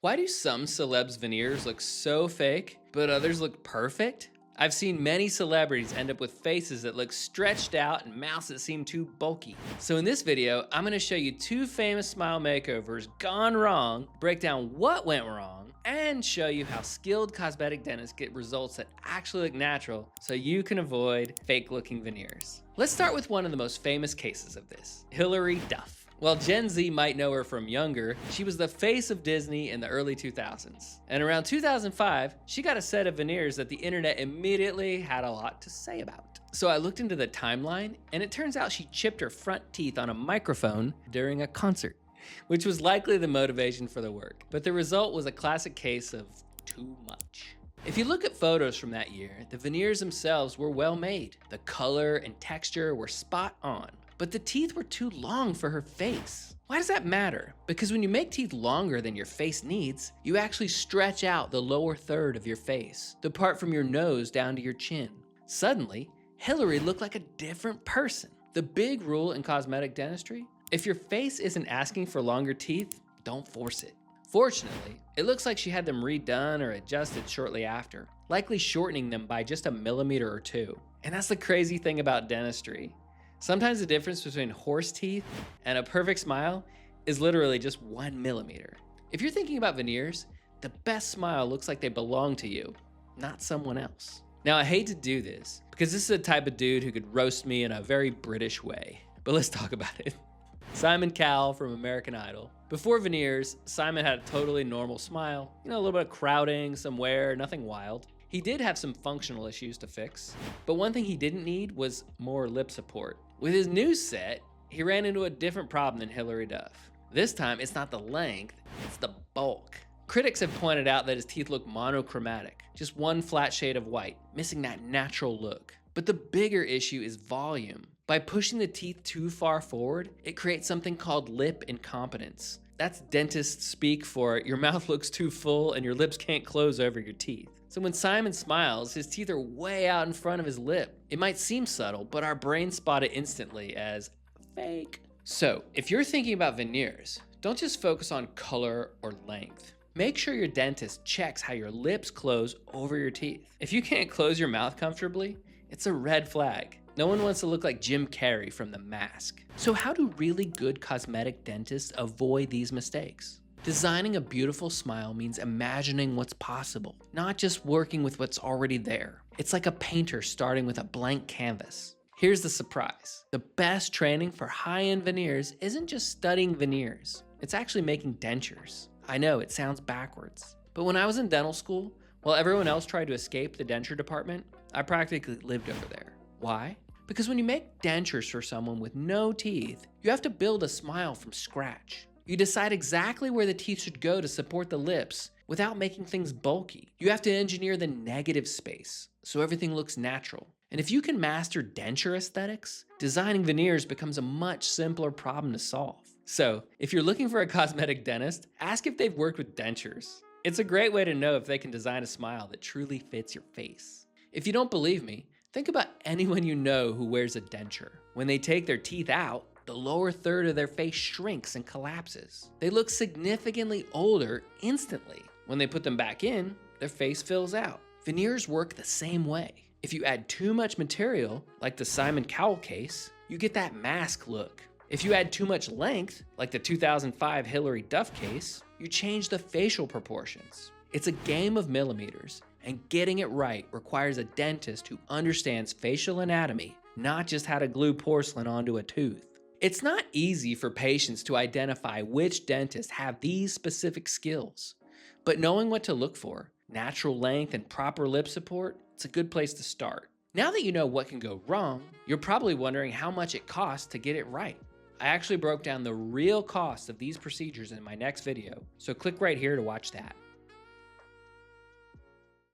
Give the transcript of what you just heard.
Why do some celebs' veneers look so fake, but others look perfect? I've seen many celebrities end up with faces that look stretched out and mouths that seem too bulky. So in this video, I'm gonna show you two famous smile makeovers gone wrong, break down what went wrong, and show you how skilled cosmetic dentists get results that actually look natural so you can avoid fake looking veneers. Let's start with one of the most famous cases of this, Hilary Duff. While Gen Z might know her from younger, she was the face of Disney in the early 2000s. And around 2005, she got a set of veneers that the internet immediately had a lot to say about. So I looked into the timeline, and it turns out she chipped her front teeth on a microphone during a concert, which was likely the motivation for the work. But the result was a classic case of too much. If you look at photos from that year, the veneers themselves were well made. The color and texture were spot on. But the teeth were too long for her face. Why does that matter? Because when you make teeth longer than your face needs, you actually stretch out the lower third of your face, the part from your nose down to your chin. Suddenly, Hilary looked like a different person. The big rule in cosmetic dentistry: if your face isn't asking for longer teeth, don't force it. Fortunately, it looks like she had them redone or adjusted shortly after, likely shortening them by just a millimeter or two. And that's the crazy thing about dentistry. Sometimes the difference between horse teeth and a perfect smile is literally just 1 millimeter. If you're thinking about veneers, the best smile looks like they belong to you, not someone else. Now, I hate to do this because this is the type of dude who could roast me in a very British way, but let's talk about it. Simon Cowell from American Idol. Before veneers, Simon had a totally normal smile, a little bit of crowding, some wear, nothing wild. He did have some functional issues to fix, but one thing he didn't need was more lip support. With his new set, he ran into a different problem than Hilary Duff. This time, it's not the length, it's the bulk. Critics have pointed out that his teeth look monochromatic, just one flat shade of white, missing that natural look. But the bigger issue is volume. By pushing the teeth too far forward, it creates something called lip incompetence. That's dentist speak for your mouth looks too full and your lips can't close over your teeth. So when Simon smiles, his teeth are way out in front of his lip. It might seem subtle, but our brains spot it instantly as fake. So if you're thinking about veneers, don't just focus on color or length. Make sure your dentist checks how your lips close over your teeth. If you can't close your mouth comfortably, it's a red flag. No one wants to look like Jim Carrey from The Mask. So how do really good cosmetic dentists avoid these mistakes? Designing a beautiful smile means imagining what's possible, not just working with what's already there. It's like a painter starting with a blank canvas. Here's the surprise. The best training for high-end veneers isn't just studying veneers. It's actually making dentures. I know, it sounds backwards. But when I was in dental school, while everyone else tried to escape the denture department, I practically lived over there. Why? Because when you make dentures for someone with no teeth, you have to build a smile from scratch. You decide exactly where the teeth should go to support the lips without making things bulky. You have to engineer the negative space so everything looks natural. And if you can master denture aesthetics, designing veneers becomes a much simpler problem to solve. So if you're looking for a cosmetic dentist, ask if they've worked with dentures. It's a great way to know if they can design a smile that truly fits your face. If you don't believe me, think about anyone you know who wears a denture. When they take their teeth out, the lower third of their face shrinks and collapses. They look significantly older instantly. When they put them back in, their face fills out. Veneers work the same way. If you add too much material, like the Simon Cowell case, you get that mask look. If you add too much length, like the 2005 Hilary Duff case, you change the facial proportions. It's a game of millimeters, and getting it right requires a dentist who understands facial anatomy, not just how to glue porcelain onto a tooth. It's not easy for patients to identify which dentists have these specific skills, but knowing what to look for, natural length and proper lip support, it's a good place to start. Now that you know what can go wrong, you're probably wondering how much it costs to get it right. I actually broke down the real cost of these procedures in my next video, so click right here to watch that.